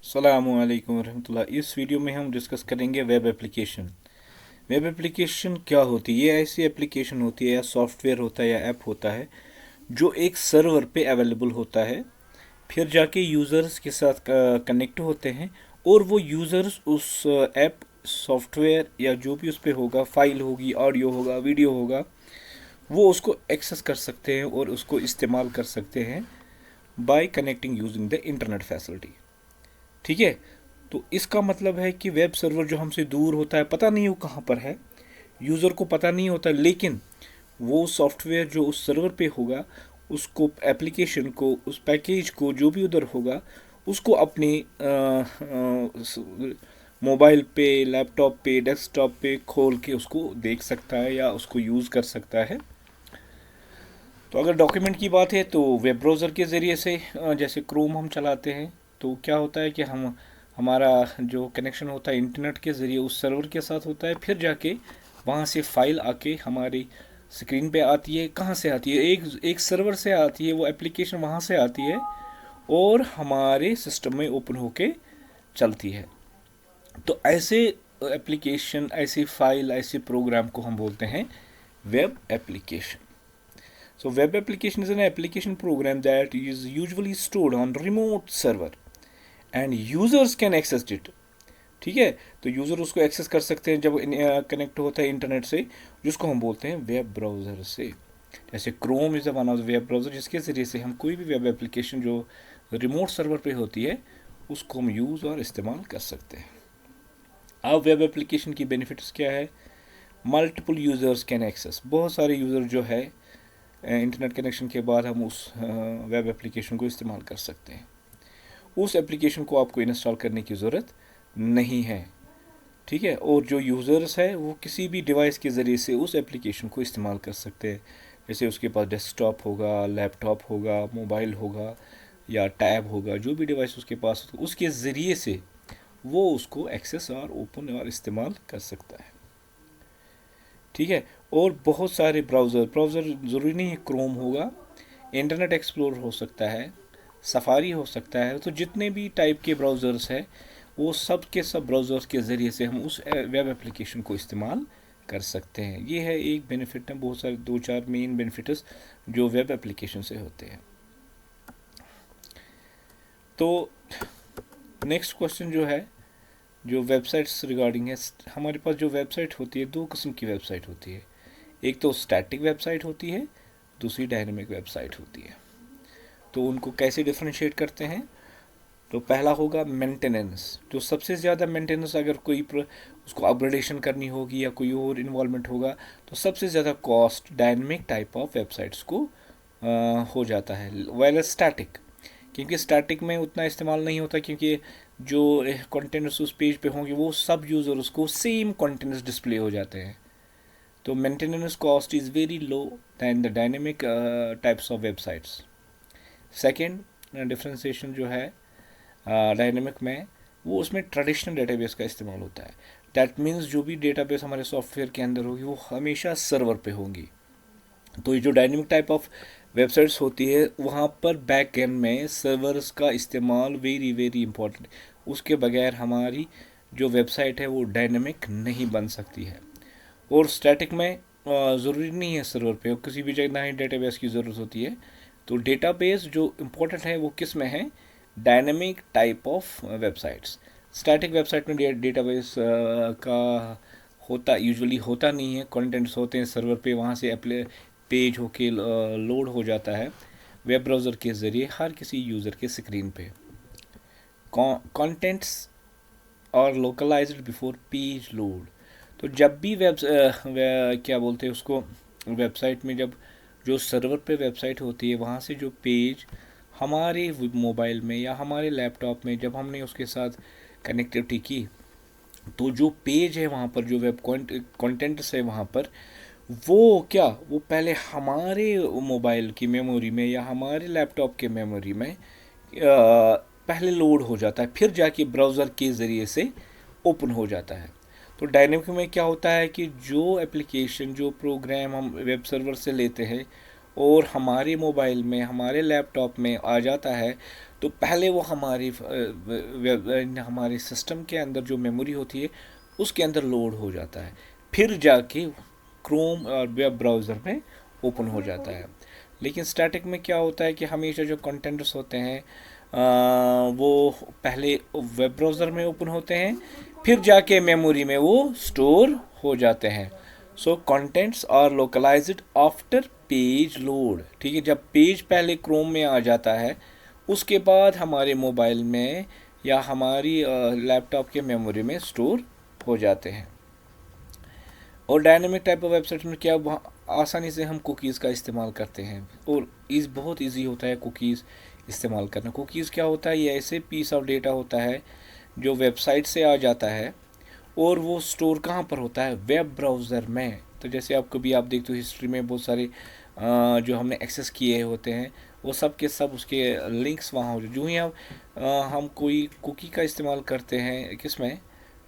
अस्सलामुअलैकुम वरहमतुल्लाह। इस वीडियो में हम डिस्कस करेंगे वेब एप्लीकेशन। वेब एप्लीकेशन क्या होती है? ये ऐसी एप्लीकेशन होती है या सॉफ्टवेयर होता है या ऐप होता है जो एक सर्वर पे अवेलेबल होता है, फिर जाके यूज़र्स के साथ कनेक्ट होते हैं और वो यूज़र्स उस ऐप सॉफ्टवेयर या जो भी उस पर होगा, फाइल होगी, ऑडियो होगा, वीडियो होगा, वो उसको एक्सेस कर सकते हैं और उसको इस्तेमाल कर सकते हैं bye connecting using the internet facility. ठीक है। तो इसका मतलब है कि वेब सर्वर जो हमसे दूर होता है, पता नहीं वो कहाँ पर है, यूज़र को पता नहीं होता, लेकिन वो सॉफ्टवेयर जो उस सर्वर पे होगा, उसको, एप्लीकेशन को, उस पैकेज को, जो भी उधर होगा, उसको अपने मोबाइल पे, लैपटॉप पे, डेस्कटॉप पे खोल के उसको देख सकता है या उसको यूज़ कर सकता है। तो अगर डॉक्यूमेंट की बात है तो वेब ब्राउज़र के ज़रिए से, जैसे क्रोम हम चलाते हैं, तो क्या होता है कि हम, हमारा जो कनेक्शन होता है इंटरनेट के ज़रिए उस सर्वर के साथ होता है, फिर जाके वहाँ से फाइल आके हमारी स्क्रीन पे आती है। कहाँ से आती है? एक एक सर्वर से आती है, वो एप्लीकेशन वहाँ से आती है और हमारे सिस्टम में ओपन होके चलती है। तो ऐसे एप्लीकेशन, ऐसी फाइल, ऐसे प्रोग्राम को हम बोलते हैं web application. So web application is an application program that is usually stored on remote server and users can access it. ठीक है। तो यूज़र उसको एक्सेस कर सकते हैं जब कनेक्ट होता है इंटरनेट से, जिसको हम बोलते हैं वेब ब्राउज़र से। जैसे Chrome is one of the web browser, जिसके ज़रिए से हम कोई भी वेब एप्लीकेशन जो रिमोट सर्वर पे होती है उसको हम यूज़ और इस्तेमाल कर सकते हैं। अब वेब एप्लीकेशन की बेनिफिट्स क्या है? मल्टीपल यूज़र्स कैन एक्सेस, बहुत सारे यूज़र जो है इंटरनेट कनेक्शन के बाद हम उस वेब एप्लीकेशन को इस्तेमाल कर सकते हैं। उस एप्लीकेशन को आपको इंस्टॉल करने की ज़रूरत नहीं है। ठीक है। और जो यूज़र्स है वो किसी भी डिवाइस के ज़रिए से उस एप्लीकेशन को इस्तेमाल कर सकते हैं। जैसे उसके पास डेस्कटॉप होगा, लैपटॉप होगा, मोबाइल होगा या टैब होगा, जो भी डिवाइस उसके पास हो, उसके ज़रिए से वो उसको एक्सेस और ओपन और इस्तेमाल कर सकता है। ठीक है। और बहुत सारे ब्राउज़र ज़रूरी नहीं है क्रोम होगा, इंटरनेट एक्सप्लोर हो सकता है, सफारी हो सकता है। तो जितने भी टाइप के ब्राउज़र्स हैं वो सब के सब ब्राउज़र्स के ज़रिए से हम उस वेब एप्लीकेशन को इस्तेमाल कर सकते हैं। ये है एक बेनिफिट है, बहुत सारे दो चार मेन बेनिफिट्स जो वेब एप्लीकेशन से होते हैं। तो नेक्स्ट क्वेश्चन जो है, जो वेबसाइट्स रिगार्डिंग है, हमारे पास जो वेबसाइट होती है, दो किस्म की वेबसाइट होती है। एक तो स्टैटिक वेबसाइट होती है, दूसरी डायनेमिक वेबसाइट होती है। तो उनको कैसे डिफ्रेंशिएट करते हैं? तो पहला होगा मेंटेनेंस। जो सबसे ज़्यादा मेंटेनेंस, अगर कोई उसको अपग्रेडेशन करनी होगी या कोई और इन्वॉल्वमेंट होगा, तो सबसे ज़्यादा cost dynamic type of websites को हो जाता है, वाइल स्टैटिक, क्योंकि स्टैटिक में उतना इस्तेमाल नहीं होता, क्योंकि जो कंटेंट्स उस पेज पे होंगे वो सब यूज़र्स को सेम कंटेंट्स डिस्प्ले हो जाते हैं। तो maintenance cost is very low than the dynamic types of websites. Second differentiation जो है डायनेमिक में, वो उसमें ट्रेडिशनल डेटाबेस का इस्तेमाल होता है। दैट मीन्स जो भी डेटाबेस हमारे सॉफ्टवेयर के अंदर होगी वो हमेशा सर्वर पे होंगी। तो ये जो डायनेमिक टाइप ऑफ वेबसाइट्स होती है, वहाँ पर बैक एंड में सर्वर्स का इस्तेमाल वेरी वेरी इंपॉर्टेंट। उसके बगैर हमारी जो वेबसाइट है वो डायनेमिक नहीं बन सकती है। और स्टैटिक में ज़रूरी नहीं है सर्वर पे, किसी भी जगह ही डेटाबेस की ज़रूरत होती है। तो डेटाबेस जो इम्पोर्टेंट है वो किस में है? Dynamic type of websites. Static website में डेटाबेस का होता यूजुअली होता नहीं है, कंटेंट्स होते हैं सर्वर पे, वहाँ से पेज होके लोड हो जाता है वेब ब्राउज़र के ज़रिए हर किसी यूज़र के स्क्रीन पे। कंटेंट्स और लोकलाइज्ड बिफोर पेज लोड। तो जब भी क्या बोलते हैं उसको, वेबसाइट में जब जो सर्वर पे वेबसाइट होती है, वहाँ से जो पेज हमारे मोबाइल में या हमारे लैपटॉप में जब हमने उसके साथ कनेक्टिविटी की, तो जो पेज है वहाँ पर, जो वेब कंटेंट्स है वहाँ पर, वो पहले हमारे मोबाइल की मेमोरी में या हमारे लैपटॉप के मेमोरी में पहले लोड हो जाता है, फिर जाके ब्राउज़र के ज़रिए से ओपन हो जाता है। तो डायनेमिक में क्या होता है कि जो एप्लीकेशन, जो प्रोग्राम हम वेब सर्वर से लेते हैं और हमारे मोबाइल में, हमारे लैपटॉप में आ जाता है, तो पहले वो हमारे सिस्टम के अंदर जो मेमोरी होती है उसके अंदर लोड हो जाता है, फिर जाके क्रोम और वेब ब्राउज़र में ओपन हो जाता है। लेकिन स्टैटिक में क्या होता है कि हमेशा जो कंटेंट्स होते हैं वो पहले वेब ब्राउज़र में ओपन होते हैं, फिर जाके मेमोरी में वो स्टोर हो जाते हैं। So contents are localized after page load. ठीक है, जब पेज पहले क्रोम में आ जाता है उसके बाद हमारे मोबाइल में या हमारी लैपटॉप के मेमोरी में स्टोर हो जाते हैं। और डायनेमिक टाइप ऑफ वेबसाइट में क्या वहाँ आसानी से हम कुकीज़ का इस्तेमाल करते हैं, और बहुत इजी होता है कुकीज़ इस्तेमाल करना। कुकीज़ क्या होता है, ये ऐसे पीस ऑफ डेटा होता है जो वेबसाइट से आ जाता है, और वो स्टोर कहाँ पर होता है, वेब ब्राउज़र में। तो जैसे आप कभी आप देखते हो हिस्ट्री में बहुत सारे जो हमने एक्सेस किए होते हैं वो सब के सब उसके लिंक्स वहाँ हो, जो ही हम कोई कुकी का इस्तेमाल करते हैं किस में,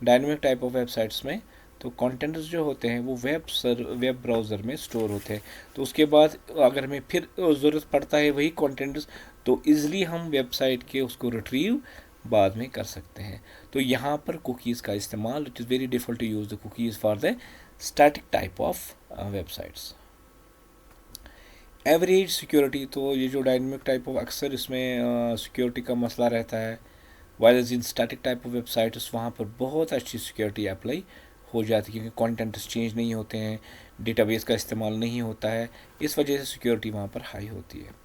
डायनेमिक टाइप ऑफ वेबसाइट्स में, तो कंटेंट्स जो होते हैं वो वेब ब्राउज़र में स्टोर होते हैं। तो उसके बाद अगर हमें फिर ज़रूरत पड़ता है वही कंटेंट्स, तो ईज़िली हम वेबसाइट के उसको रिट्रीव बाद में कर सकते हैं। तो यहाँ पर कुकीज़ का इस्तेमाल, it is very difficult to use the cookies for the static type of websites. Average security, तो ये जो डायनेमिक टाइप ऑफ अक्सर इसमें सिक्योरिटी का मसला रहता है, while in static type of websites वहाँ पर बहुत अच्छी सिक्योरिटी अप्लाई हो जाती है, क्योंकि कंटेंट्स चेंज नहीं होते हैं, डेटाबेस का इस्तेमाल नहीं होता है, इस वजह से सिक्योरिटी वहाँ पर हाई होती है।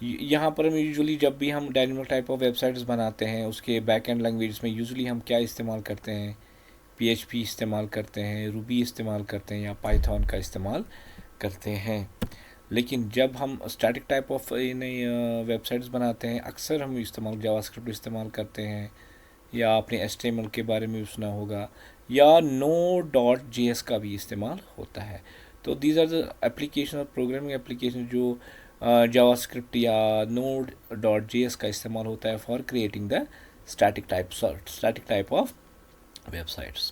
यहाँ पर हम यूजुअली जब भी हम डायनेमिक टाइप ऑफ वेबसाइट्स बनाते हैं उसके बैक एंड लैंग्वेज में यूजुअली हम क्या इस्तेमाल करते हैं, PHP इस्तेमाल करते हैं, रूबी इस्तेमाल करते हैं, या पाइथन का इस्तेमाल करते हैं। लेकिन जब हम स्टैटिक टाइप ऑफ नई वेबसाइट्स बनाते हैं अक्सर हम जावास्क्रिप्ट इस्तेमाल करते हैं, या आपने HTML के बारे में भी सुना होगा, या Node.js का भी इस्तेमाल होता है। तो दीज आर द एप्लीकेशन और प्रोग्रामिंग एप्लीकेशन जो जावास्क्रिप्ट या Node.js का इस्तेमाल होता है for creating the static type of websites.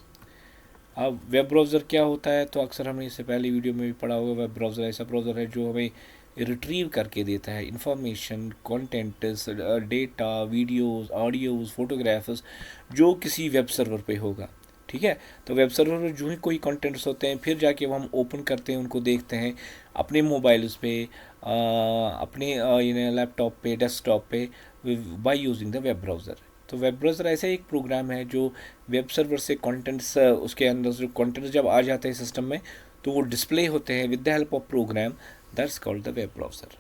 अब वेब ब्राउज़र क्या होता है, तो अक्सर हमने इससे पहले वीडियो में भी पढ़ा होगा, वेब ब्राउज़र ऐसा ब्राउज़र है जो हमें रिट्रीव करके देता है information, contents, data, videos, audios, photographs जो किसी वेब सर्वर पे होगा। ठीक है, तो वेब सर्वर पर जो ही कोई कंटेंट्स होते हैं फिर जाके वो हम ओपन करते हैं, उनको देखते हैं अपने मोबाइल्स पे, अपने लैपटॉप पे, डेस्कटॉप पे, bye using the web browser. तो वेब ब्राउज़र ऐसा एक प्रोग्राम है जो वेब सर्वर से कंटेंट्स, उसके अंदर जो कंटेंट्स जब आ जाते हैं सिस्टम में तो वो डिस्प्ले होते हैं with the help of program, that's called the web browser.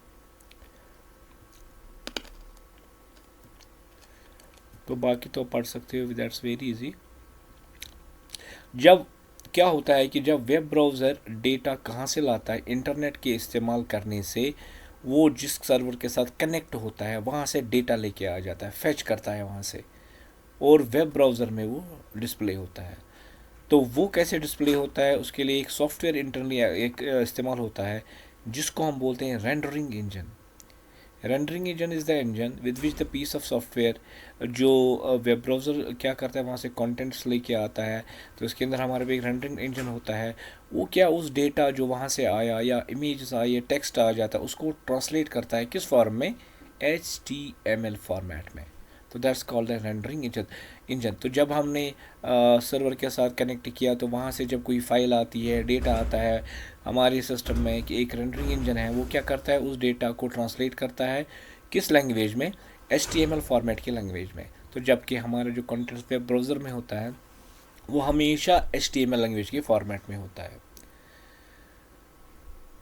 तो बाकी तो पढ़ सकते हो, दैट्स वेरी इजी। जब क्या होता है कि जब वेब ब्राउज़र डेटा कहाँ से लाता है, इंटरनेट के इस्तेमाल करने से वो जिस सर्वर के साथ कनेक्ट होता है वहाँ से डेटा लेके आ जाता है, फेच करता है वहाँ से, और वेब ब्राउज़र में वो डिस्प्ले होता है। तो वो कैसे डिस्प्ले होता है, उसके लिए एक सॉफ्टवेयर इंटरनली एक इस्तेमाल होता है जिसको हम बोलते हैं rendering engine. Rendering engine is the engine with which the piece of software जो वेब ब्राउज़र क्या करता है वहाँ से कंटेंट्स लेके आता है, तो इसके अंदर हमारे पे एक रेंडरिंग इंजन होता है, वो क्या उस डेटा जो वहाँ से आया या इमेजेस आए या टेक्स्ट आ जाता है उसको ट्रांसलेट करता है किस फॉर्म में, HTML फॉर्मेट में। तो दैट्स कॉल्ड रेंडरिंग इंजन। तो जब हमने सर्वर के साथ कनेक्ट किया तो वहाँ से जब कोई फाइल आती है, डेटा आता है हमारे सिस्टम में, कि एक रेंडरिंग इंजन है वो क्या करता है, उस डेटा को ट्रांसलेट करता है किस लैंग्वेज में, HTML फॉर्मेट की लैंग्वेज में। तो जबकि हमारा जो कंटेंट वेब ब्राउज़र में होता है वो हमेशा HTML लैंग्वेज के फॉर्मेट में होता है।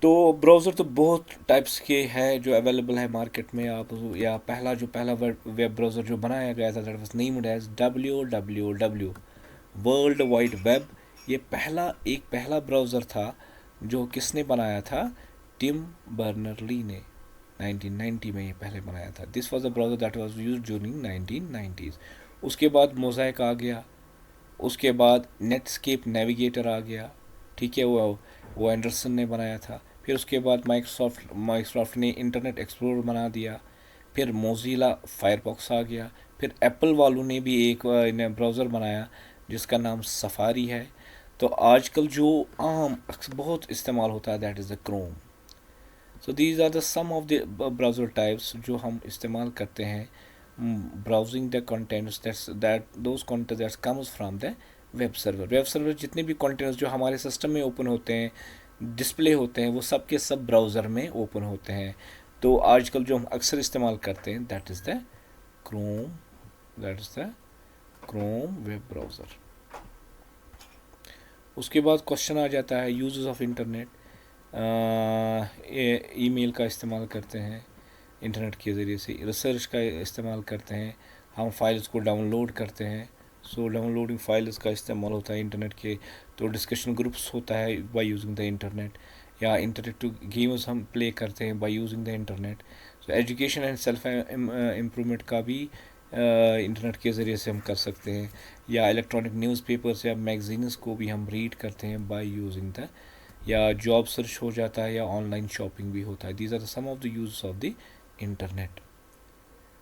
तो ब्राउज़र तो बहुत टाइप्स के हैं जो अवेलेबल है मार्केट में। आप या पहला वेब ब्राउज़र जो बनाया गया था that was named as WWW, world wide web. ये पहला ब्राउज़र था जो किसने बनाया था, टिम बर्नर ली ने 1990 में ये पहले बनाया था। This was a browser that was used during 1990s। उसके बाद मोज़ाइक आ गया, उसके बाद नेटस्केप नेविगेटर आ गया, ठीक है, वो एंडरसन ने बनाया था। फिर उसके बाद माइक्रोसॉफ्ट ने इंटरनेट एक्सप्लोरर बना दिया। फिर मोज़िला फायरफॉक्स आ गया। फिर एप्पल वालों ने भी एक ब्राउज़र बनाया जिसका नाम सफारी है। तो आजकल जो आम बहुत इस्तेमाल होता है that is the Chrome. So these are the some of the browser types जो हम इस्तेमाल करते हैं browsing the contents that those contents that comes from the web server. Web server जितने भी कंटेंट्स जो हमारे सिस्टम में ओपन होते हैं, डिस्प्ले होते हैं, वो सब के सब ब्राउज़र में ओपन होते हैं। तो आजकल जो हम अक्सर इस्तेमाल करते हैं that is the Chrome, that is the Chrome web browser. उसके बाद क्वेश्चन आ जाता है यूजेस ऑफ इंटरनेट। ईमेल का इस्तेमाल करते हैं इंटरनेट के ज़रिए से, रिसर्च का इस्तेमाल करते हैं, हम फाइल्स को डाउनलोड करते हैं, सो डाउनलोडिंग फाइल्स का इस्तेमाल होता है इंटरनेट के। तो डिस्कशन ग्रुप्स होता है बाय यूजिंग द इंटरनेट, या इंटरेक्टिव गेम्स हम प्ले करते हैं by using the internet. So education and self improvement का भी इंटरनेट के ज़रिए से हम कर सकते हैं, या इलेक्ट्रॉनिक न्यूज़पेपर्स या मैगजीन्स को भी हम रीड करते हैं बाय यूजिंग द, या जॉब सर्च हो जाता है, या ऑनलाइन शॉपिंग भी होता है। These are some of the use of the internet.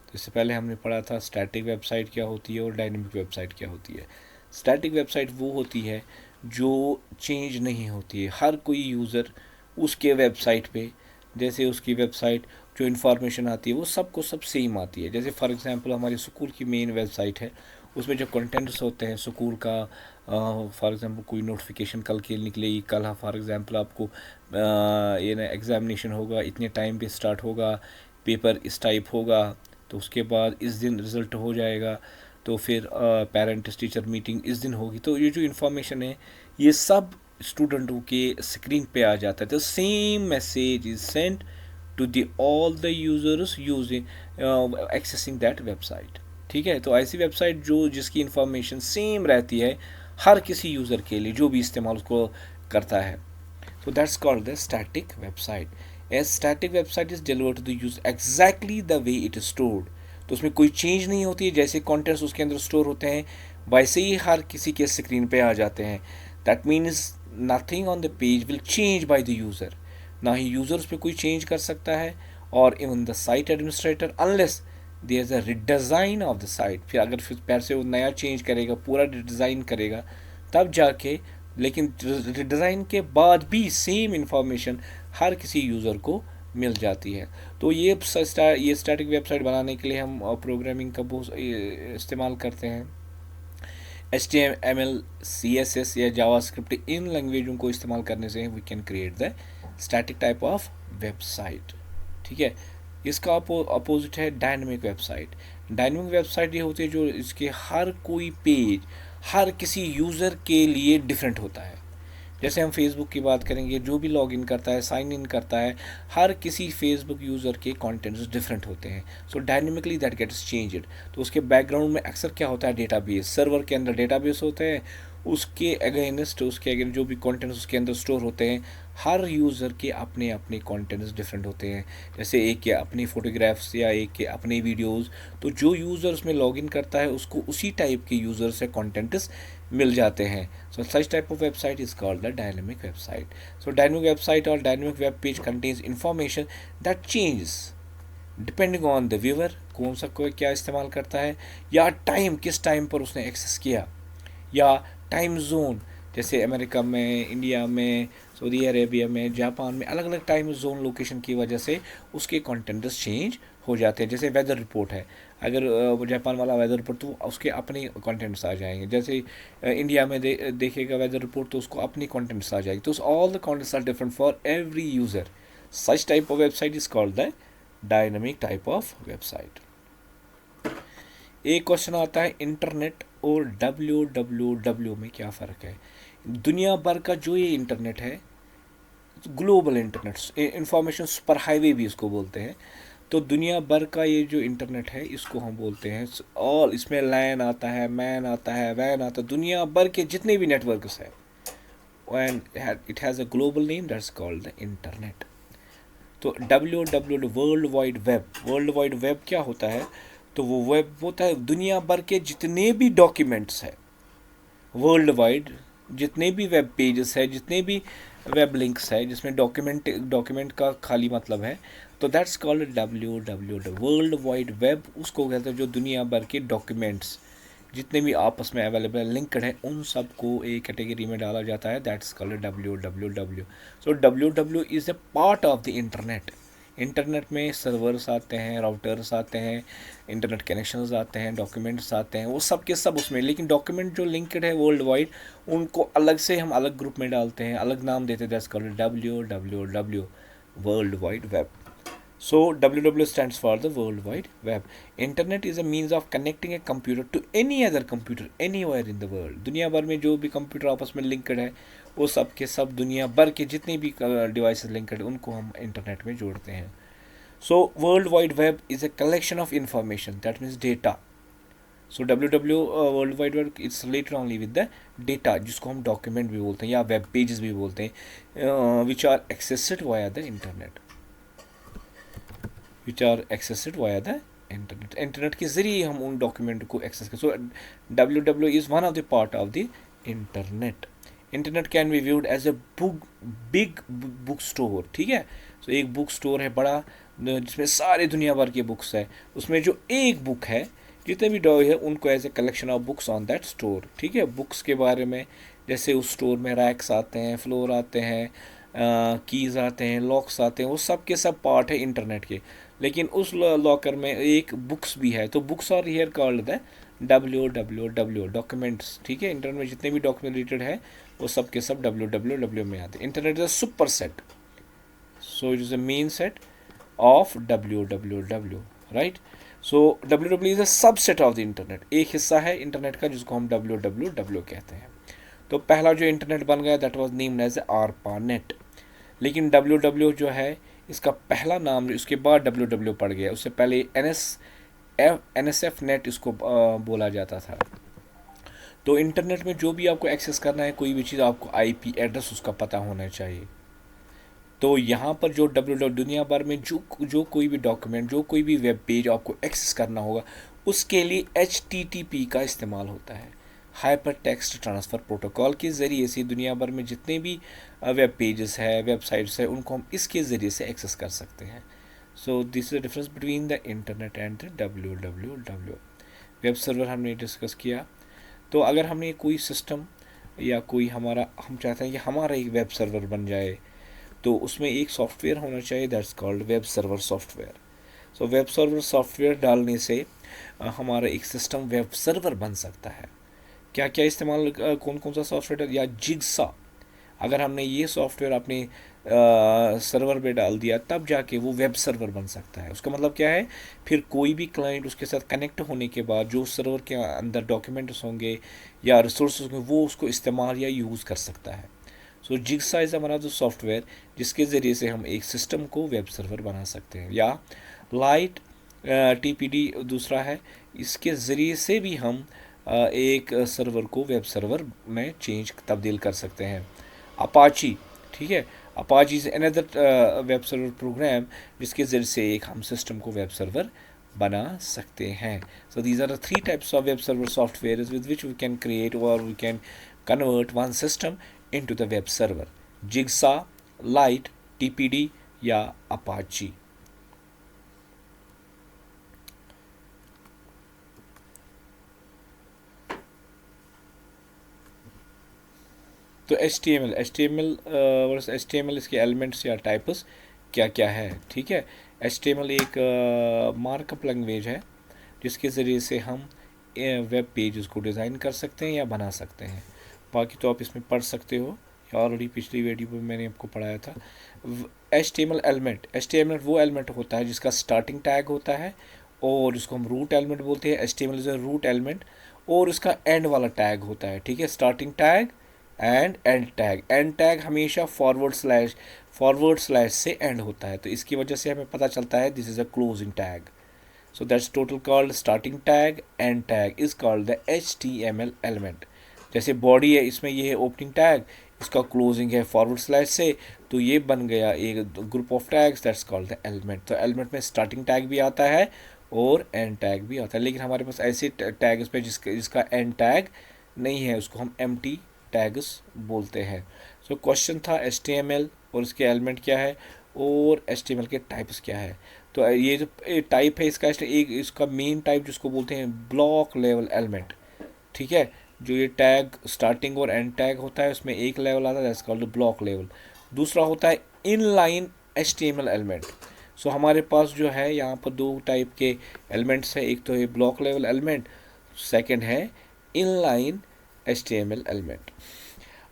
तो इससे पहले हमने पढ़ा था स्टैटिक वेबसाइट क्या होती है और डायनेमिक वेबसाइट क्या होती है। स्टैटिक वेबसाइट वो होती है जो चेंज नहीं होती है, हर कोई यूज़र उसके वेबसाइट पे, जैसे उसकी वेबसाइट जो इन्फॉर्मेशन आती है वो सबको सब सेम आती है। जैसे फॉर एग्जांपल हमारी स्कूल की मेन वेबसाइट है, उसमें जो कंटेंट्स होते हैं स्कूल का, फॉर एग्जांपल कोई नोटिफिकेशन कल के निकलेगी, कल फॉर एग्जांपल आपको ये ना एग्जामिनेशन होगा, इतने टाइम पे स्टार्ट होगा, पेपर इस टाइप होगा, तो उसके बाद इस दिन रिज़ल्ट हो जाएगा, तो फिर पेरेंट्स टीचर मीटिंग इस दिन होगी। तो ये जो इन्फॉर्मेशन है ये सब स्टूडेंटों के स्क्रीन पे आ जाता है। तो same message is sent to the all the users using accessing that website. ठीक है, तो ऐसी वेबसाइट जो जिसकी इन्फॉर्मेशन सेम रहती है हर किसी यूज़र के लिए जो भी इस्तेमाल उसको करता है। So that's called the static website. A static website is delivered to the user exactly the way it is stored. तो उसमें कोई चेंज नहीं होती है, जैसे कंटेंट्स उसके अंदर स्टोर होते हैं वैसे ही हर किसी के स्क्रीन पे आ जाते हैं। That means nothing on the page will change by the user, ना ही यूज़र उस पर कोई चेंज कर सकता है और even the site administrator unless there is a redesign of the site. फिर अगर फिर पैर से वो नया चेंज करेगा, पूरा डिज़ाइन करेगा, तब जाके, लेकिन डिज़ाइन के बाद भी सेम इंफॉर्मेशन हर किसी यूज़र को मिल जाती है। तो ये स्टैटिक वेबसाइट बनाने के लिए हम प्रोग्रामिंग का बहुत इस्तेमाल करते हैं। HTML, CSS या जावास्क्रिप्ट, इन लैंग्वेजों को इस्तेमाल करने से we can create the static type of website. ठीक है, इसका अपोजिट है डायनेमिक वेबसाइट। डायनेमिक वेबसाइट ये होती है जो इसके हर कोई पेज हर किसी यूज़र के लिए डिफरेंट होता है। जैसे हम फेसबुक की बात करेंगे, जो भी लॉगिन करता है, साइन इन करता है, हर किसी फेसबुक यूज़र के कंटेंट्स डिफरेंट होते हैं। सो डायनेमिकली दैट गेट्स चेंज्ड। तो उसके बैकग्राउंड में अक्सर क्या होता है, डेटाबेस, सर्वर के अंदर डेटाबेस होते हैं, उसके अगेंस्ट जो भी कंटेंट्स उसके अंदर स्टोर होते हैं, हर यूज़र के अपने अपने कंटेंट्स डिफरेंट होते हैं। जैसे एक के अपनी फ़ोटोग्राफ्स या एक के अपने वीडियोस, तो जो यूज़र उसमें लॉगिन करता है उसको उसी टाइप के यूज़र से कंटेंट्स मिल जाते हैं। So such type of website is called the dynamic website. So dynamic website और dynamic web page contains information that changes depending on the viewer, कौन सा कोई क्या इस्तेमाल करता है, या टाइम, किस टाइम पर उसने एक्सेस किया, या टाइम जोन, जैसे अमेरिका में, इंडिया में, सऊदी अरेबिया में, जापान में, अलग अलग टाइम जोन लोकेशन की वजह से उसके कंटेंट्स चेंज हो जाते हैं। जैसे वेदर रिपोर्ट है, अगर जापान वाला वेदर रिपोर्ट तो उसके अपने कंटेंट्स आ जाएंगे। जैसे इंडिया में देखेगा वेदर रिपोर्ट तो उसको अपनी कंटेंट्स आ जाएगी। तो all the contents are different for every user. Such type of website is called the dynamic type of website. एक क्वेश्चन आता है इंटरनेट और www में क्या फ़र्क है। दुनिया भर का जो ये इंटरनेट है, global internet, information super highway भी इसको बोलते हैं। तो दुनिया भर का ये जो इंटरनेट है इसको हम बोलते हैं, और इसमें लैन आता है, मैन आता है, वैन आता है, दुनिया भर के जितने भी नेटवर्क्स हैं, and it has a global name that's called the internet. तो www वर्ल्ड वाइड वेब क्या होता है, तो वो वेब होता है दुनिया भर के जितने भी डॉक्यूमेंट्स हैं वर्ल्ड वाइड, जितने भी वेब पेजेस है, जितने भी वेब लिंक्स है जिसमें डॉक्यूमेंट का खाली मतलब है, तो that's called www world wide web. उसको कहते हैं जो दुनिया भर के डॉक्यूमेंट्स, जितने भी आपस में अवेलेबल लिंक्ड है उन सब को एक कैटेगरी में डाला जाता है, that's called W. So W is a part of the internet. Internet में सर्वर्स आते हैं, राउटर्स आते हैं, इंटरनेट कनेक्शंस आते हैं, डॉक्यूमेंट्स आते हैं, वो सब के सब उसमें। लेकिन डॉक्यूमेंट जो लिंक्ड है वर्ल्ड वाइड, उनको अलग से हम अलग ग्रुप में डालते हैं, अलग नाम देते हैं, that's called W, world wide web. So WWW stands for the World Wide Web. Internet is a means of connecting a computer to any other computer anywhere in the world. दुनिया भर में जो भी कंप्यूटर आपस में linked है, वो सब के सब दुनिया भर के जितने भी डिवाइसेस लिंक्ड है उनको हम इंटरनेट में जोड़ते हैं। So World Wide Web is a collection of information, that means data. So WWW World Wide Web it's related only with the data, जिसको हम डॉक्यूमेंट भी बोलते हैं या वेब पेजेस भी बोलते हैं, which are accessed via the internet. Which are accessed via the internet. Internet के ज़रिए हम उन डॉक्यूमेंट को एक्सेस कर। So W is one of the part of the internet. Internet can be viewed as a big book store, ठीक है। सो एक book store है बड़ा, जिसमें सारे दुनिया भर के बुक्स है। उसमें जो एक बुक है, जितने भी डॉ है उनको as a collection of books on that store, ठीक है। बुक्स के बारे में जैसे उस स्टोर में रैक्स आते हैं, फ्लोर आते हैं, कीज़ आते हैं, लॉक्स आते हैं, वो सब के सब पार्ट है इंटरनेट के। लेकिन उस लॉकर में एक बुक्स भी है, तो books are here called the W documents, ठीक है। इंटरनेट में जितने भी डॉक्यूमेंट रिलेटेड है वो सब के सब डब्ल्यू में आते हैं। Internet is a super set, so it is a main set of W, right. So W is a subset of the internet, एक हिस्सा है इंटरनेट का जिसको हम डब्ल्यू कहते हैं। तो पहला जो इंटरनेट बन गया that was named as ARPANET. लेकिन डब्ल्यू जो है इसका पहला नाम, उसके बाद डब्ल्यू पड़ गया, उससे पहले NSF नेट इसको बोला जाता था। तो इंटरनेट में जो भी आपको एक्सेस करना है, कोई भी चीज़, आपको IP एड्रेस उसका पता होना चाहिए। तो यहाँ पर जो डब्ल्यू दुनिया भर में जो कोई भी डॉक्यूमेंट, जो कोई भी वेब पेज आपको एक्सेस करना होगा, उसके लिए HTTP का इस्तेमाल होता है। हाइपर टेक्स्ट ट्रांसफ़र प्रोटोकॉल के ज़रिए से दुनिया भर में जितने भी वेब पेजेस है, वेबसाइट्स है, उनको हम इसके ज़रिए से एक्सेस कर सकते हैं। So this is the difference between the internet and the W. Web server हमने डिस्कस किया। तो अगर हमने कोई सिस्टम या कोई हम चाहते हैं कि हमारा एक वेब सर्वर बन जाए, तो उसमें एक सॉफ्टवेयर होना चाहिए, that's called web server software. So web server software डालने से हमारा एक सिस्टम वेब सर्वर बन सकता है। क्या क्या इस्तेमाल, कौन कौन सा सॉफ्टवेयर, या जिग्सा, अगर हमने ये सॉफ्टवेयर अपने सर्वर पे डाल दिया तब जाके वो वेब सर्वर बन सकता है। उसका मतलब क्या है, फिर कोई भी क्लाइंट उसके साथ कनेक्ट होने के बाद जो सर्वर के अंदर डॉक्यूमेंट्स होंगे या रिसोर्स होंगे, वो उसको इस्तेमाल या यूज़ कर सकता है। So Jigsaw is one of the software जिसके ज़रिए से हम एक सिस्टम को वेब सर्वर बना सकते हैं। या लाइट TPD दूसरा है, इसके ज़रिए से भी हम एक सर्वर को वेब सर्वर में तब्दील कर सकते हैं। अपाची, ठीक है, Apache is another web server program जिसके ज़रिए से एक हम सिस्टम को वेब सर्वर बना सकते हैं। So these are the 3 types of web server software with which we can create और we can convert one system into the web server, Jigsaw, light, TPD या अपाची। तो HTML इसके elements या types क्या क्या है, ठीक है। HTML एक मार्कअप लैंग्वेज है जिसके ज़रिए से हम वेब पेज को डिज़ाइन कर सकते हैं या बना सकते हैं। बाकी तो आप इसमें पढ़ सकते हो, ऑलरेडी पिछली वीडियो में मैंने आपको पढ़ाया था। HTML वो एलिमेंट होता है जिसका स्टार्टिंग टैग होता है और जिसको हम रूट एलिमेंट बोलते हैं। HTML is a root element और इसका एंड वाला टैग होता है, ठीक है। Starting tag end end tag हमेशा फॉरवर्ड स्लैश से एंड होता है, तो इसकी वजह से हमें पता चलता है this is a closing tag. So that's total called starting tag, and tag is called the HTML element. जैसे बॉडी है, इसमें ये है ओपनिंग टैग, इसका क्लोजिंग है फॉरवर्ड स्लैश से, तो ये बन गया एक group of tags, that's called the element. तो एलिमेंट में स्टार्टिंग टैग भी आता है और एंड टैग भी आता है, लेकिन हमारे पास ऐसे टैग इसमें जिसका एंड टैग नहीं है, उसको हम एम्प्टी टैग्स बोलते हैं। सो क्वेश्चन था HTML और इसके एलिमेंट क्या है और HTML के टाइप्स क्या है। तो ये जो टाइप है इसका, एक इसका मेन टाइप जिसको बोलते हैं ब्लॉक लेवल एलिमेंट, ठीक है। जो ये टैग स्टार्टिंग और एंड टैग होता है उसमें एक लेवल आता है, दैट्स कॉल्ड ब्लॉक लेवल। दूसरा होता है इनलाइन HTML एलिमेंट। सो हमारे पास जो है यहाँ पर दो टाइप के एलिमेंट्स हैं, एक तो है ब्लॉक लेवल एलिमेंट, सेकंड है इनलाइन HTML एलिमेंट।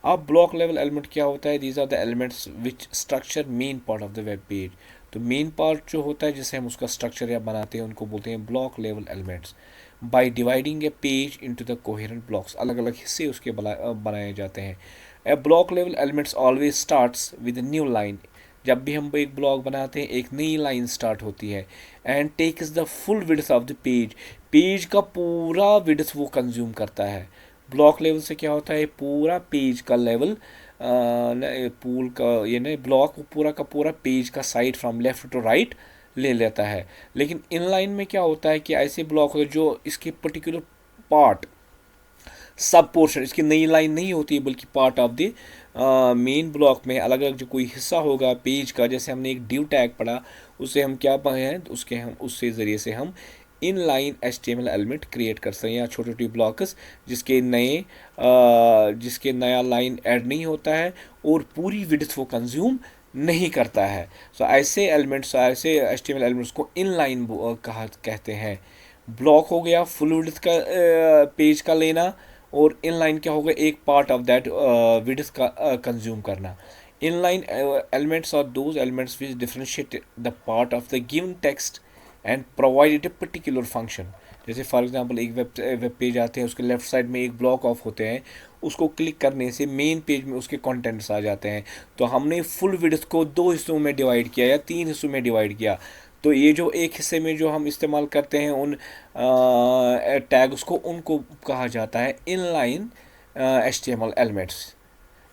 अब ब्लॉक लेवल एलिमेंट क्या होता है? These are the elements which structure main part of the web page. तो मेन पार्ट जो होता है जिसे हम उसका स्ट्रक्चर या बनाते हैं उनको बोलते हैं block level elements. By dividing a page into the coherent blocks, अलग अलग हिस्से उसके बनाए जाते हैं। A block level elements always starts with new line. जब भी हम एक ब्लॉक बनाते हैं एक नई लाइन स्टार्ट होती है। And takes the full width of the page, page का पूरा विड्थ वो कंज्यूम करता है। ब्लॉक लेवल से क्या होता है? पूरा पेज का लेवल पूल का ये ना ब्लॉक पूरा का पूरा पेज का side from left to right ले लेता है। लेकिन इनलाइन में क्या होता है कि ऐसे ब्लॉक होते हैं जो इसके पर्टिकुलर पार्ट सब पोर्शन, इसकी नई लाइन नहीं होती है बल्कि part of the main block में अलग अलग जो कोई हिस्सा होगा पेज का, जैसे हमने एक डिव टैग पढ़ा उससे हम क्या पाए हैं, उसके हम उससे ज़रिए से हम in line HTML element create कर सकते हैं, या छोटे छोटे ब्लॉक्स जिसके नया लाइन ऐड नहीं होता है और पूरी विड्थ वो कंज्यूम नहीं करता है। सो ऐसे एलिमेंट्स, ऐसे HTML एलिमेंट्स को इन लाइन कहते हैं। ब्लॉक हो गया फुल विड्थ का पेज का लेना, और इनलाइन क्या होगा? एक पार्ट ऑफ दैट विड्थ का कंज्यूम करना। Inline elements are those elements which differentiate the part of the given text and provide it a particular function. जैसे फॉर एग्जांपल एक वेब पेज आते हैं, उसके लेफ्ट साइड में एक ब्लॉक ऑफ होते हैं, उसको क्लिक करने से मेन पेज में उसके कंटेंट्स आ जाते हैं। तो हमने फुल विड्थ को दो हिस्सों में डिवाइड किया या तीन हिस्सों में डिवाइड किया, तो ये जो एक हिस्से में जो हम इस्तेमाल करते हैं उन टैग्स को, उनको कहा जाता है इनलाइन HTML एलिमेंट्स।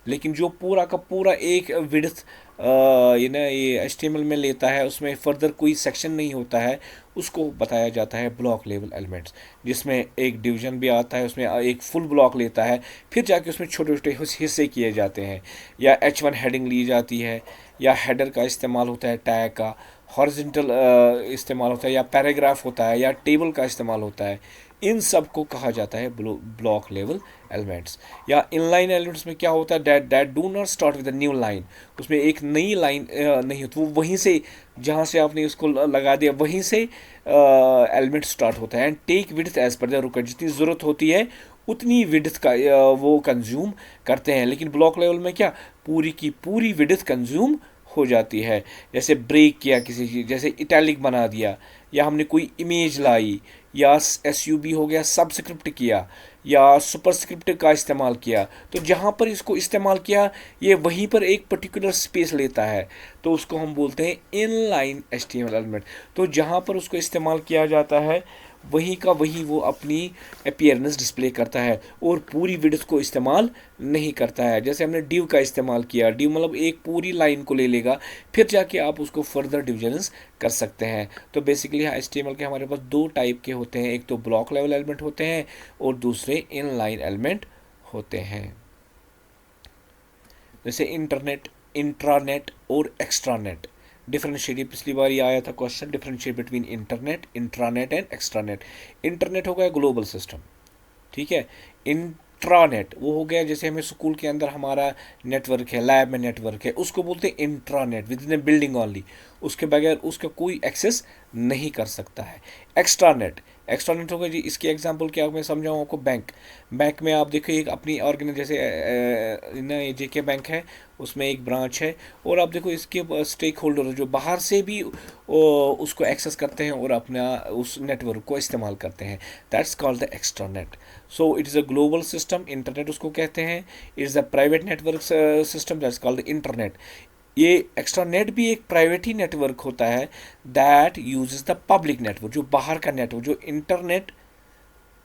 लेकिन जो पूरा का पूरा एक विड्थ ये HTML में लेता है, उसमें फर्दर कोई सेक्शन नहीं होता है, उसको बताया जाता है ब्लॉक लेवल एलिमेंट्स, जिसमें एक डिवीजन भी आता है, उसमें एक फुल ब्लॉक लेता है, फिर जाके उसमें छोटे छोटे हिस्से किए जाते हैं, या H1 हेडिंग ली जाती है, या हेडर का इस्तेमाल होता है, टैग का हॉरिजॉन्टल इस्तेमाल होता है, या पैराग्राफ होता है, या टेबल का इस्तेमाल होता है। इन सब को कहा जाता है ब्लॉक लेवल एलिमेंट्स। या इनलाइन एलिमेंट्स में क्या होता है? That do not start with a new line, उसमें एक नई लाइन नहीं होती, वो वहीं से जहाँ से आपने उसको लगा दिया वहीं से एलिमेंट स्टार्ट होता है। And take width as per the required, जितनी ज़रूरत होती है उतनी विड्थ का वो कंज्यूम करते हैं। लेकिन ब्लॉक लेवल में क्या, पूरी की पूरी विड्थ कंज्यूम हो जाती है। जैसे ब्रेक किया किसी चीज़, जैसे इटैलिक बना दिया, या हमने कोई इमेज लाई, या SUB हो गया सबस्क्रिप्ट किया, या सुपरस्क्रिप्ट का इस्तेमाल किया, तो जहाँ पर इसको इस्तेमाल किया ये वहीं पर एक पर्टिकुलर स्पेस लेता है, तो उसको हम बोलते हैं इनलाइन HTML एलिमेंट। तो जहाँ पर उसको इस्तेमाल किया जाता है वहीं का वहीं वो अपनी अपीयरेंस डिस्प्ले करता है और पूरी विड्थ को इस्तेमाल नहीं करता है। जैसे हमने डिव का इस्तेमाल किया, डिव मतलब एक पूरी लाइन को ले लेगा, फिर जाके आप उसको फर्दर डिविजन्स कर सकते हैं। तो बेसिकली HTML के हमारे पास दो टाइप के होते हैं, एक तो ब्लॉक लेवल एलिमेंट होते हैं और दूसरे इन लाइन एलिमेंट होते हैं। जैसे इंटरनेट, इंट्रानेट और एक्स्ट्रानेट। डिफरेंशिएट, पिछली बार ये आया था question, differentiate between internet, intranet and extranet. Internet हो गया ग्लोबल सिस्टम, ठीक है। इंट्रानेट वो हो गया जैसे हमें स्कूल के अंदर हमारा नेटवर्क है, लैब में नेटवर्क है, उसको बोलते हैं intranet, with in A building only, उसके बगैर उसका कोई एक्सेस नहीं कर सकता है। एक्स्ट्रानेट, एक्स्ट्रानेट होगा जी, इसकी एग्जांपल क्या मैं समझाऊँ आपको? बैंक में आप देखो एक अपनी ऑर्गेनाइज, जैसे ना ये JK बैंक है, उसमें एक ब्रांच है, और आप देखो इसके स्टेक होल्डर जो बाहर से भी उसको एक्सेस करते हैं और अपना उस नेटवर्क को इस्तेमाल करते हैं, that's called the extranet. So it is a global system, internet उसको कहते हैं। It is a private network system, that's called internet. ये एक्स्ट्रानेट भी एक प्राइवेट ही नेटवर्क होता है, that uses the public network, जो बाहर का नेटवर्क, जो इंटरनेट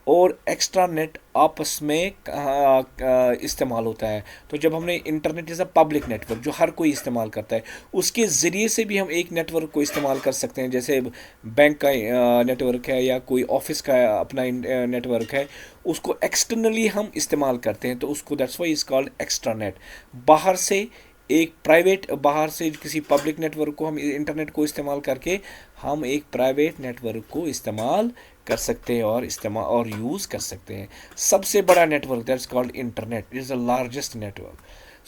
और एक्स्ट्रानेट आपस में इस्तेमाल होता है। तो जब हमने internet is a public network जो हर कोई इस्तेमाल करता है, उसके ज़रिए से भी हम एक नेटवर्क को इस्तेमाल कर सकते हैं, जैसे बैंक का नेटवर्क है या कोई ऑफिस का अपना नेटवर्क है, उसको एक्सटर्नली हम इस्तेमाल करते हैं, तो उसको that's why is called extranet. बाहर से एक प्राइवेट, बाहर से किसी पब्लिक नेटवर्क को हम इंटरनेट को इस्तेमाल करके हम एक प्राइवेट नेटवर्क को इस्तेमाल कर सकते हैं और इस्तेमाल और यूज़ कर सकते हैं। सबसे बड़ा network that's called internet, it is the largest network.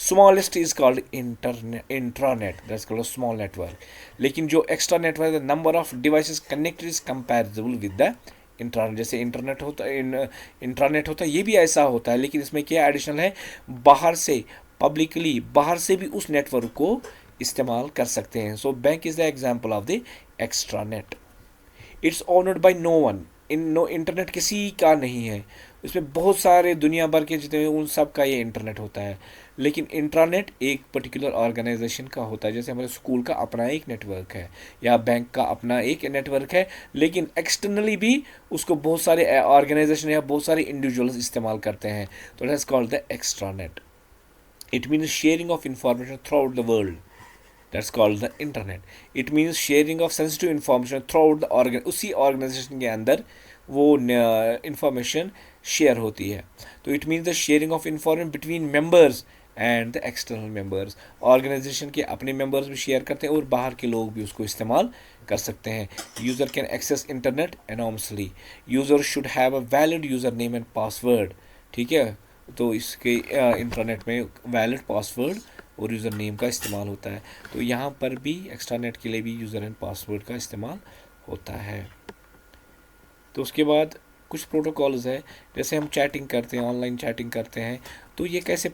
Smallest is called intranet, that's called small network. लेकिन जो extra network, the number of devices connected is comparable with the intranet. जैसे इंटरनेट होता है, इंट्रानेट होता है, ये भी ऐसा होता है, लेकिन इसमें क्या एडिशनल है, बाहर से पब्लिकली बाहर से भी उस नेटवर्क को इस्तेमाल कर सकते हैं। So bank is the example of the extranet. It's owned by no one, internet किसी का नहीं है, उसमें बहुत सारे दुनिया भर के जितने उन सब का ये इंटरनेट होता है। लेकिन इंट्रानेट एक पर्टिकुलर ऑर्गेनाइजेशन का होता है, जैसे हमारे स्कूल का अपना एक नेटवर्क है या बैंक का अपना एक नेटवर्क है, लेकिन एक्सटर्नली भी उसको बहुत सारे ऑर्गेनाइजेशन या बहुत सारे इंडिविजुअल्स इस्तेमाल करते हैं, तो that's called the extranet. It means sharing of information through out the world, that's called the internet. It means sharing of sensitive information throughout the उसी ऑर्गेनाइजेशन के अंदर वो इंफॉर्मेशन शेयर होती है। तो it means the sharing of information between members and the external members. Organisation के अपने members भी शेयर करते हैं और बाहर के लोग भी उसको इस्तेमाल कर सकते हैं। User can access internet enormously. User should have a valid user name and password, ठीक है। तो इसके इंटरनेट में वैलिड पासवर्ड और यूज़र नेम का इस्तेमाल होता है। तो यहाँ पर भी एक्स्ट्रानेट के लिए भी यूज़र एंड पासवर्ड का इस्तेमाल होता है। तो उसके बाद कुछ प्रोटोकॉल्स है, जैसे हम चैटिंग करते हैं, ऑनलाइन चैटिंग करते हैं, तो ये कैसे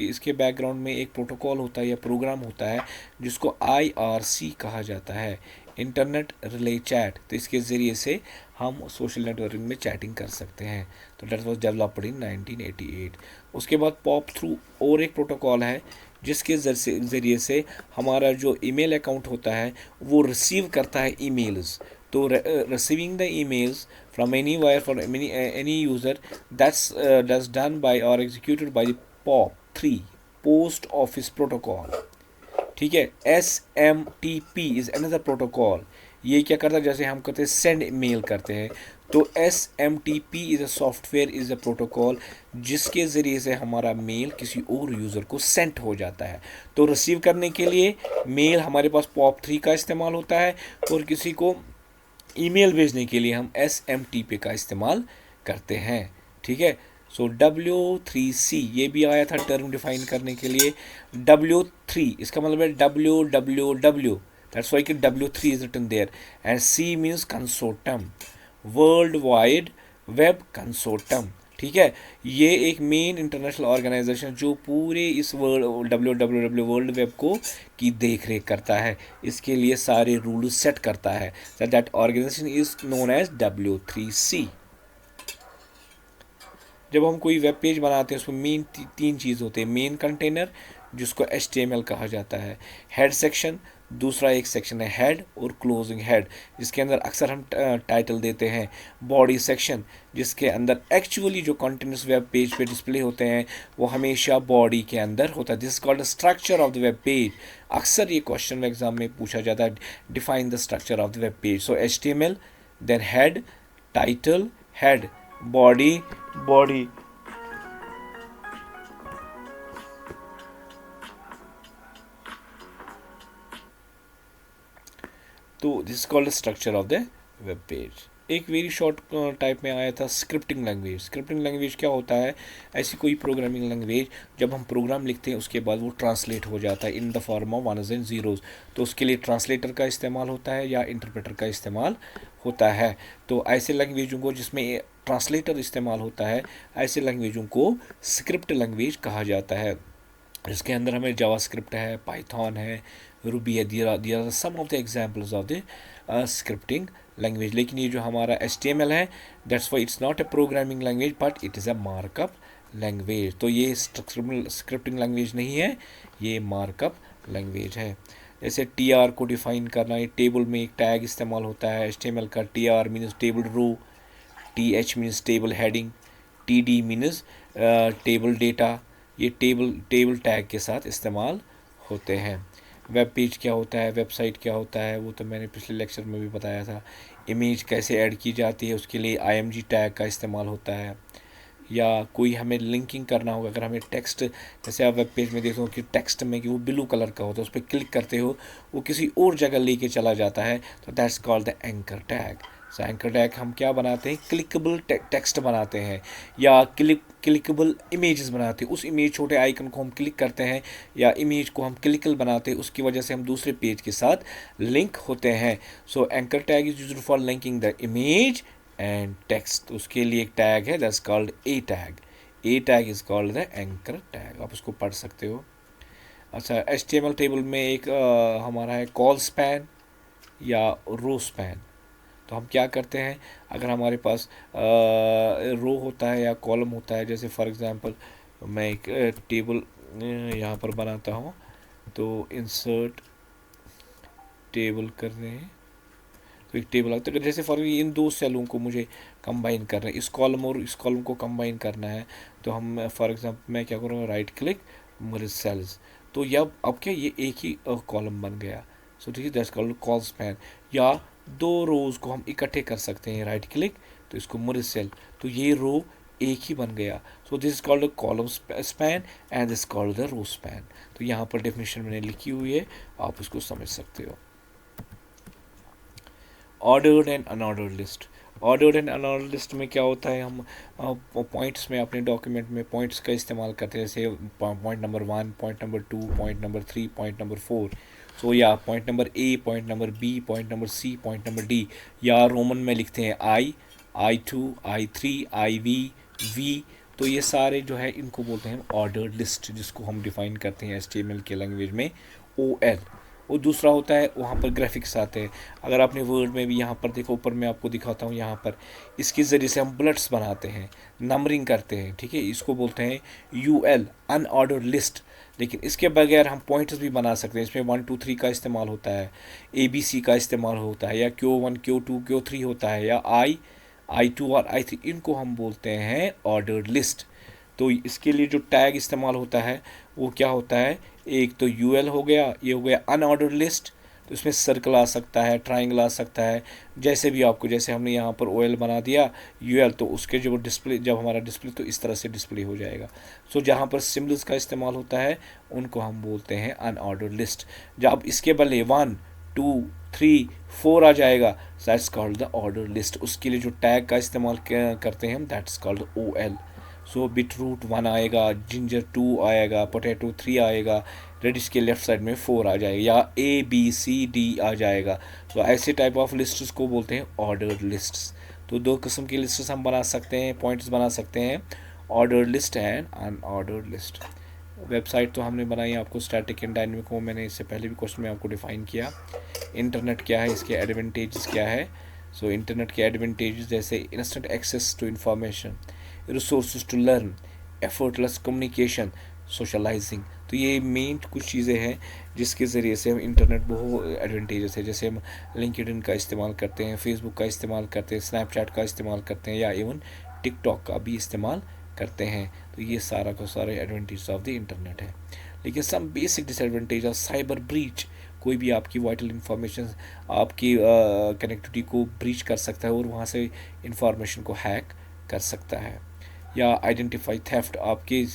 इसके बैकग्राउंड में एक प्रोटोकॉल होता है या प्रोग्राम होता है जिसको IRC कहा जाता है, इंटरनेट रिले चैट। तो इसके ज़रिए से हम सोशल नेटवर्किंग में चैटिंग कर सकते हैं। तो डेट वॉज डेवलप्ड इन 1988। उसके बाद पॉप थ्रू और एक प्रोटोकॉल है जिसके ज़रिए से हमारा जो ईमेल अकाउंट होता है वो रिसीव करता है ईमेल्स। तो receiving the emails from any wire for any user that's done by और executed by the POP3 post office protocol, ठीक है। SMTP is another protocol. ये क्या करता है, जैसे हम कहते हैं सेंड मेल करते हैं, तो SMTP is a software is a protocol जिसके ज़रिए से हमारा मेल किसी और यूज़र को सेंड हो जाता है। तो रिसीव करने के लिए मेल हमारे पास POP3 का इस्तेमाल होता है और किसी को ईमेल भेजने के लिए हम SMTP का इस्तेमाल करते हैं, ठीक है। सो W3C ये भी आया था टर्म डिफाइन करने के लिए। W3 इसका मतलब है WWW, दैट्स वाई कि W3 is written there, and C means consortium, world wide web consortium, ठीक है। ये एक मेन इंटरनेशनल ऑर्गेनाइजेशन जो पूरे इस वर्ल्ड WWW वर्ल्ड वेब को की देख रेख करता है, इसके लिए सारे रूल सेट करता है। That organisation is known as W3C। जब हम कोई वेब पेज बनाते हैं उसमें मेन तीन चीज़ होते हैं। मेन कंटेनर जिसको HTML कहा जाता है, हेड सेक्शन, दूसरा एक सेक्शन है हेड और क्लोजिंग हेड जिसके अंदर अक्सर हम टाइटल देते हैं, बॉडी सेक्शन जिसके अंदर एक्चुअली जो कंटेंट्स वेब पेज पे डिस्प्ले होते हैं वो हमेशा बॉडी के अंदर होता है। This is called the structure of the web page. अक्सर ये क्वेश्चन एग्जाम में पूछा जाता है, define the structure of the web page. So HTML, then head, title, head, body, body, तो this is called structure of the web page. एक very short type में आया था स्क्रिप्टिंग लैंग्वेज। स्क्रिप्टिंग लैंग्वेज क्या होता है, ऐसी कोई प्रोग्रामिंग लैंग्वेज जब हम प्रोग्राम लिखते हैं उसके बाद वो ट्रांसलेट हो जाता है in the form of वनस and zeros, तो उसके लिए ट्रांसलेटर का इस्तेमाल होता है या इंटरप्रेटर का इस्तेमाल होता है। तो ऐसे लैंग्वेजों को जिसमें ट्रांसलेटर इस्तेमाल होता है, ऐसे लैंग्वेजों को स्क्रिप्ट लैंग्वेज कहा जाता है। इसके अंदर हमें जावास्क्रिप्ट है, पाइथन है, रूबी है, there are some of the examples of the scripting language. लेकिन ये जो हमारा HTML है that's why it's not a programming language but it is a markup language. तो ये स्क्रिप्टिंग लैंग्वेज नहीं है, ये मार्कअप लैंग्वेज है। जैसे TR को डिफाइन करना, ये टेबल में एक टैग इस्तेमाल होता है HTML का। TR means table row, TH means table heading, TD means table data. ये टेबल टैग के साथ इस्तेमाल होते हैं। वेब पेज क्या होता है, वेबसाइट क्या होता है, वो तो मैंने पिछले लेक्चर में भी बताया था। इमेज कैसे ऐड की जाती है उसके लिए IMG टैग का इस्तेमाल होता है। या कोई हमें लिंकिंग करना होगा, अगर हमें टेक्स्ट, जैसे आप वेब पेज में देखते हो कि टेक्स्ट में कि वो ब्लू कलर का होता है, उस पर क्लिक करते हो वो किसी और जगह लेके चला जाता है, तो that's called the anchor tag. So anchor tag हम क्या बनाते हैं, क्लिकेबल टेक्स्ट बनाते हैं या क्लिकेबल इमेजेस बनाते हैं। उस इमेज छोटे आइकन को हम क्लिक करते हैं या इमेज को हम क्लिकल बनाते हैं, उसकी वजह से हम दूसरे पेज के साथ लिंक होते हैं। So anchor tag is used for linking the image and text. उसके लिए एक टैग है that's called a tag. A tag is called the anchor tag, आप उसको पढ़ सकते हो। अच्छा, HTML टेबल में एक हमारा है कॉल स्पैन या रो स्पैन। तो हम क्या करते हैं, अगर हमारे पास रो होता है या कॉलम होता है, जैसे फॉर एग्जांपल मैं एक टेबल यहाँ पर बनाता हूँ, तो इंसर्ट टेबल कर रहे हैं, तो एक टेबल आता है। जैसे फॉर इन दो सेलों को मुझे कंबाइन करना है, इस कॉलम और इस कॉलम को कंबाइन करना है, तो हम फॉर एग्जांपल मैं क्या करूँगा, राइट क्लिक मर्ज सेल्स, तो यह अब क्या ये एक ही कॉलम बन गया। सो ठीक है, दैट्स कॉल्ड कॉल स्पैन। या दो रोज को हम इकट्ठे कर सकते हैं, राइट क्लिक, तो इसको मर्ज सेल, तो ये रो एक ही बन गया। So this is called column span and this called the row span. तो यहाँ पर डेफिनेशन मैंने लिखी हुई है, आप उसको समझ सकते हो। Ordered and unordered list. Ordered and unordered list में क्या होता है, हम पॉइंट्स में अपने डॉक्यूमेंट में पॉइंट्स का इस्तेमाल करते हैं, जैसे point number 1, point number 2, point number 3, point number 4। So या point number A, point number B, point number C, point number D, या रोमन में लिखते हैं I2, I3, IV, V। तो ये सारे जो है इनको बोलते हैं ऑर्डर्ड लिस्ट, जिसको हम डिफाइन करते हैं HTML के लैंग्वेज में OL। और दूसरा होता है वहाँ पर ग्राफिक्स आते हैं। अगर आपने वर्ड में भी यहाँ पर देखो, ऊपर मैं आपको दिखाता हूँ, यहाँ पर इसके ज़रिए से हम बुलेट्स बनाते हैं, नंबरिंग करते हैं, ठीक है, इसको बोलते हैं UL अनऑर्डर्ड लिस्ट। लेकिन इसके बगैर हम पॉइंट्स भी बना सकते हैं, इसमें 1 2 3 का इस्तेमाल होता है, ABC का इस्तेमाल होता है, या Q1 Q2 Q3 होता है, या I2 और I3, इनको हम बोलते हैं ऑर्डर्ड लिस्ट। तो इसके लिए जो टैग इस्तेमाल होता है वो क्या होता है, एक तो UL हो गया, ये हो गया अनऑर्डर्ड लिस्ट, तो इसमें सर्कल आ सकता है, ट्राइंगल आ सकता है, जैसे भी आपको, जैसे हमने यहाँ पर OL बना दिया UL, तो उसके जो डिस्प्ले, जब हमारा डिस्प्ले, तो इस तरह से डिस्प्ले हो जाएगा। सो जहाँ पर सिम्बल्स का इस्तेमाल होता है उनको हम बोलते हैं अनऑर्डर्ड लिस्ट। जब इसके बदले 1 2 3 4 आ जाएगा, that's called the order list. उसके लिए जो टैग का इस्तेमाल करते हैं हम, that's called OL। So beetroot 1 आएगा, जिंजर 2 आएगा, पोटैटो 3 आएगा, रेडिश के लेफ्ट साइड में 4 आ जाएगा, या ABCD आ जाएगा। तो ऐसे टाइप ऑफ लिस्ट्स को बोलते हैं ऑर्डर्ड लिस्ट्स। तो दो किस्म की लिस्ट्स हम बना सकते हैं, पॉइंट्स बना सकते हैं, ordered list and unordered list. Website तो हमने बनाई आपको स्टैटिक एंड डायनेमिक, वो मैंने इससे पहले भी क्वेश्चन में आपको डिफाइन किया। इंटरनेट क्या है, इसके एडवांटेजेस क्या है। सो इंटरनेट के एडवांटेजेस जैसे instant access to information, resources to learn, effortless communication, socialising. तो ये मेन कुछ चीज़ें हैं जिसके ज़रिए से हम इंटरनेट बहुत एडवांटेजेस है। जैसे हम लिंक्डइन का इस्तेमाल करते हैं, फेसबुक का इस्तेमाल करते हैं, स्नैपचैट का इस्तेमाल करते हैं, या इवन टिकटॉक का भी इस्तेमाल करते हैं। तो ये सारा का सारे एडवांटेज ऑफ द इंटरनेट है। लेकिन some basic disadvantage of cyber breach, कोई भी आपकी वाइटल इंफॉर्मेशन, आपकी कनेक्टिविटी को ब्रीच कर सकता है और वहाँ से इंफॉर्मेशन को हैक कर सकता है। या आइडेंटिफाई थेफ्ट, आपकी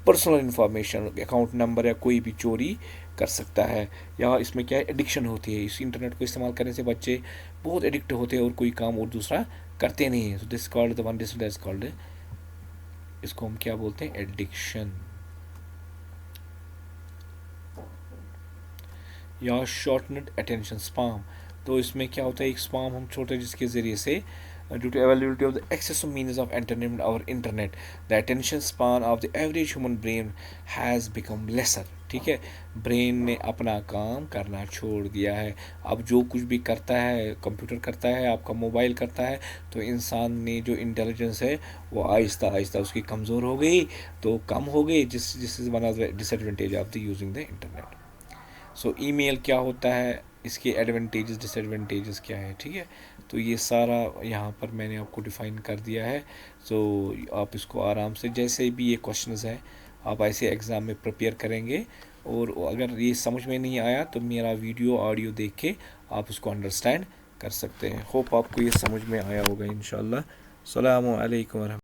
पर्सनल इंफॉर्मेशन, अकाउंट नंबर या कोई भी चोरी कर सकता है। या इसमें क्या है, एडिक्शन होती है, इस इंटरनेट को इस्तेमाल करने से बच्चे बहुत एडिक्ट होते हैं और कोई काम और दूसरा करते नहीं हैं। So this called the one this called, इसको हम क्या बोलते हैं, एडिक्शन। या शॉर्टनेड अटेंशन स्पाम, तो इसमें क्या होता है, एक स्पाम हम छोड़ते हैं जिसके ज़रिए से due to availability of the excessive means of entertainment or internet, the attention span of the average human brain has become lesser। ठीक है, ब्रेन ने अपना काम करना छोड़ दिया है। अब जो कुछ भी करता है, कंप्यूटर करता है, आपका मोबाइल करता है, तो इंसान ने जो इंटेलिजेंस है वो आहिस्ता आहिस्ता उसकी कमज़ोर हो गई, तो कम हो गई, जिस is one of the disadvantage of the using the internet. So email क्या होता है, इसके एडवांटेजेस डिसएडवांटेजेस क्या है, ठीक है। तो ये सारा यहाँ पर मैंने आपको डिफ़ाइन कर दिया है। सो आप इसको आराम से, जैसे भी ये क्वेश्चंस हैं, आप ऐसे एग्ज़ाम में प्रिपेयर करेंगे, और अगर ये समझ में नहीं आया तो मेरा वीडियो ऑडियो देख के आप उसको अंडरस्टैंड कर सकते हैं। होप आपको ये समझ में आया होगा इंशाल्लाह। अस्सलामु अलैकुम।